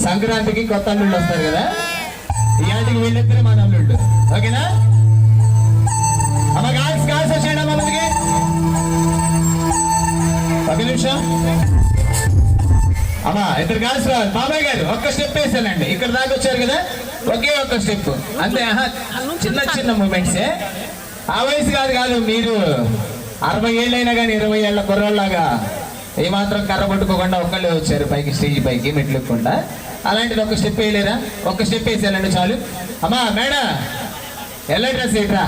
సంక్రాంతికి కొత్త అల్లుళ్ళు వస్తారు కదా, ఇయాటికి వీళ్ళిద్దరే మన అల్లుళ్ళు. ఓకేనా అమ్మ? గాల్స్ వచ్చేయండి అమ్మ ముందుకి. ఒక నిమిషం అమ్మా, ఇద్దరు గాల్స్ రావాలి. బాబాయ్ గారు ఒక్క స్టెప్ వేసానండి, ఇక్కడ దాకా వచ్చారు కదా, ఒకే ఒక్క స్టెప్ అంతే. చిన్న చిన్న మూమెంట్సే, ఆ వయసు కాదు మీరు 60 ఏళ్ళైనా కానీ 20 ఏళ్ళ కుర్రోళ్ళలాగా ఏమాత్రం కర్ర పట్టుకోకుండా ఒక్కళ్ళే వచ్చారు పైకి, స్టేజ్ పైకి మెట్లుకుండా. అలాంటిది ఒక స్టెప్ వేయలేరా? ఒక్క స్టెప్ వేసేయాలండి చాలు. అమ్మా మేడం, ఎల్ల డ్రెస్ ఏంట్రా?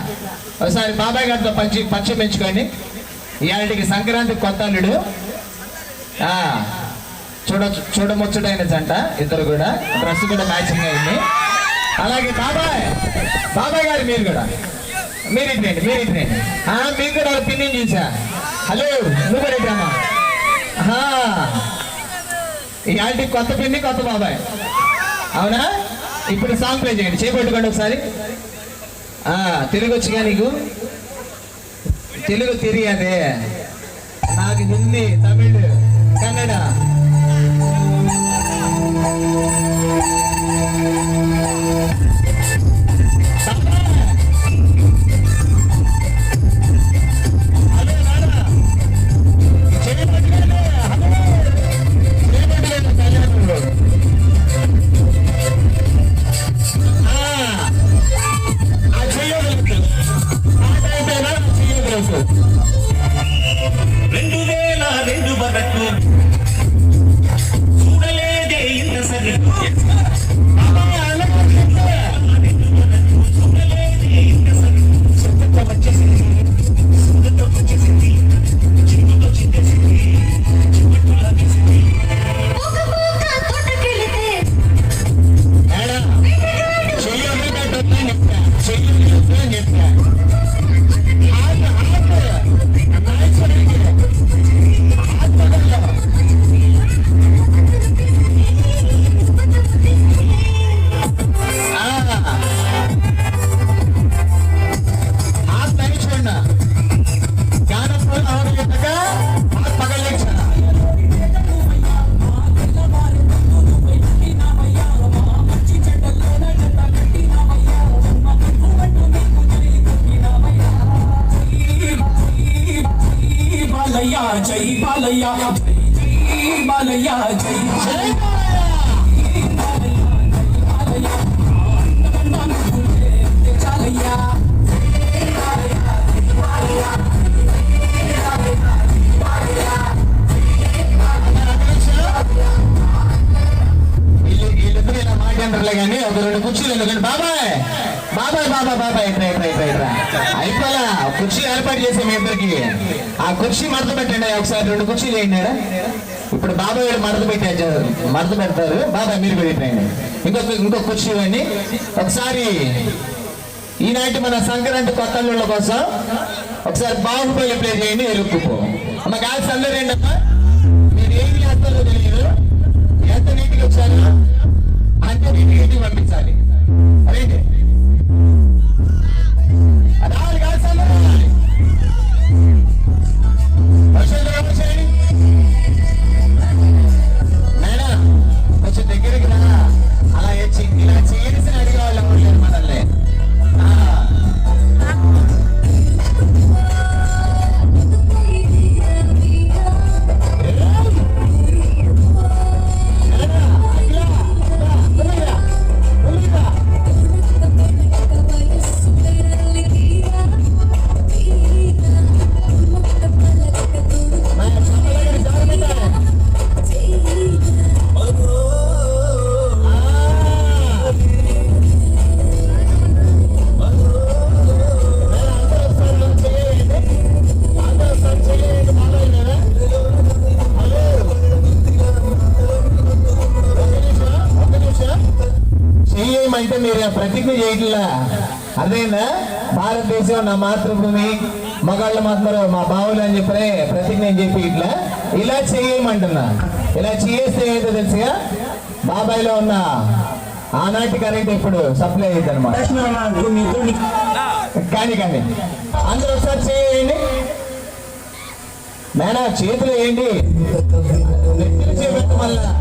ఒకసారి బాబాయ్ గారితో పక్షి పెంచుకొని ఇవాళకి సంక్రాంతి కొత్త అల్లుడు. చూడముచ్చటైన జంట ఇద్దరు కూడా, డ్రెస్ కూడా మ్యాచింగ్ అయింది. అలాగే బాబాయ్ గారు మీరు కూడా మీరు ఇట్రండి. మీరు కూడా పిన్నిని చూసా. హలో, నువ్వు కూడా ఇట్రామా? ఇవాళ కొత్త పిన్ని కొత్త బాబాయ్, అవునా? ఇప్పుడు సాంగ్ ప్లే చేయండి, చేపట్టుకోండి ఒకసారి. తెలుగు వచ్చిగా నీకు? తెలుగు తెలియదే నాకు, హిందీ, తమిళ్, కన్నడ. జై బాలయ్య, జై బాలయ్య, జై వీళ్ళిద్దరు ఇలా మాట్లాడలే కానీ ఒక 2 కుర్చీలు ఎందుకండి. బాబాయ్ అయిపోలా, కుర్చీ ఏర్పాటు చేసాం మీ ఇద్దరికి. ఆ కుర్చీ మడత పెట్టండి ఒకసారి, 2 కుర్చీలు వేయండి. ఇప్పుడు బాబాయ్ వీళ్ళు మడత పెడతారు. బాబాయ్ మీరు పెట్టండి, ఇంకొక కుర్చీ ఇవ్వండి. ఒకసారి ఈనాటి మన సంక్రాంతి కొత్త అల్లుళ్ళ కోసం ఒకసారి బాహుబలి ప్లే చేయండి. ఎరుక్కుపో అమ్మ. గాల్స్ అందరూ రండి అమ్మా. మీరు ఏమి చేస్తారో తెలియదు, ఎంత నీటికి వచ్చారు అంత నీటికి పంపించాలి. రైట్, రావాలి గాల్స్ అందరూ రావాలి. మేడం కొంచెం దగ్గరికి రా. అలా ఇలా చేసి అడిగేవాళ్ళం లేదు మనల్ని. అయితే మీరు ప్రతిజ్ఞ చేయట్లా, అదేనా? భారతదేశం నా మాతృభూమి, మగాళ్ళు మాత్రం మా బావులు అని చెప్పి ప్రతిజ్ఞ అని చెప్పి ఇట్లా ఇలా చేయమంటున్నా. ఇలా చేస్తే ఏంటో తెలుసుగా, బాబాయ్లో ఉన్న ఆనాటి కరెంట్ ఇప్పుడు సప్లై అయ్యింది అనమాట. కానీ అందరూ ఒకసారి చేయండి మేడం, చేతులు వేయండి, నెత్తులు చేపెట్టు మళ్ళా.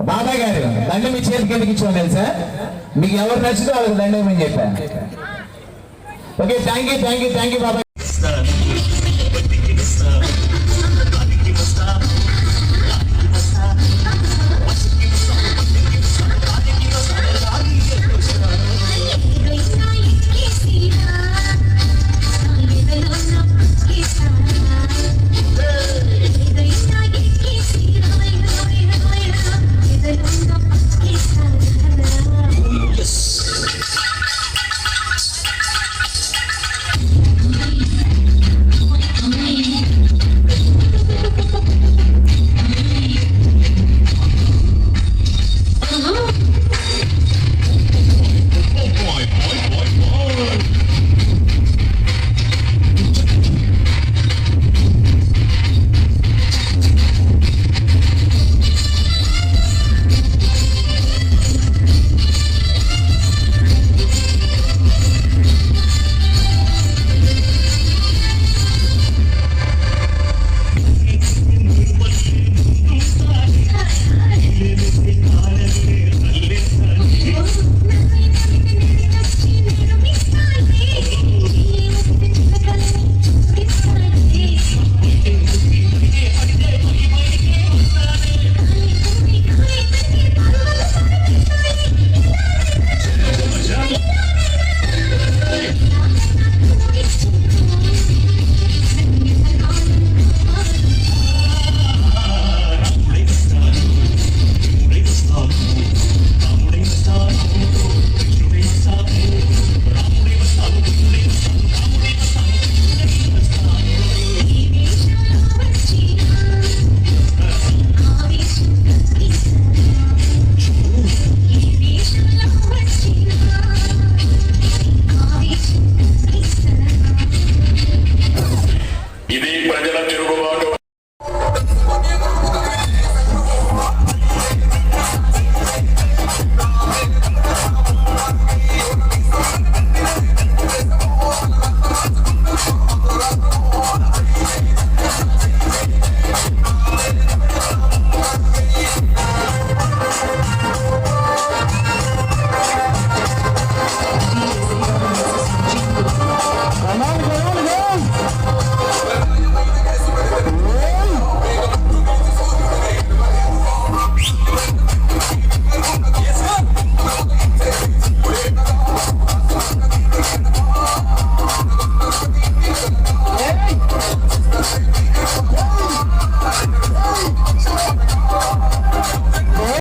బాబాయ్ గారు దండం మీ చేతికి ఎందుకు ఇచ్చామని తెలుసా? మీకు ఎవరు నచ్చితే వాళ్ళకి దండం అని చెప్పాను. ఓకే, థ్యాంక్ యూ బాబాయ్.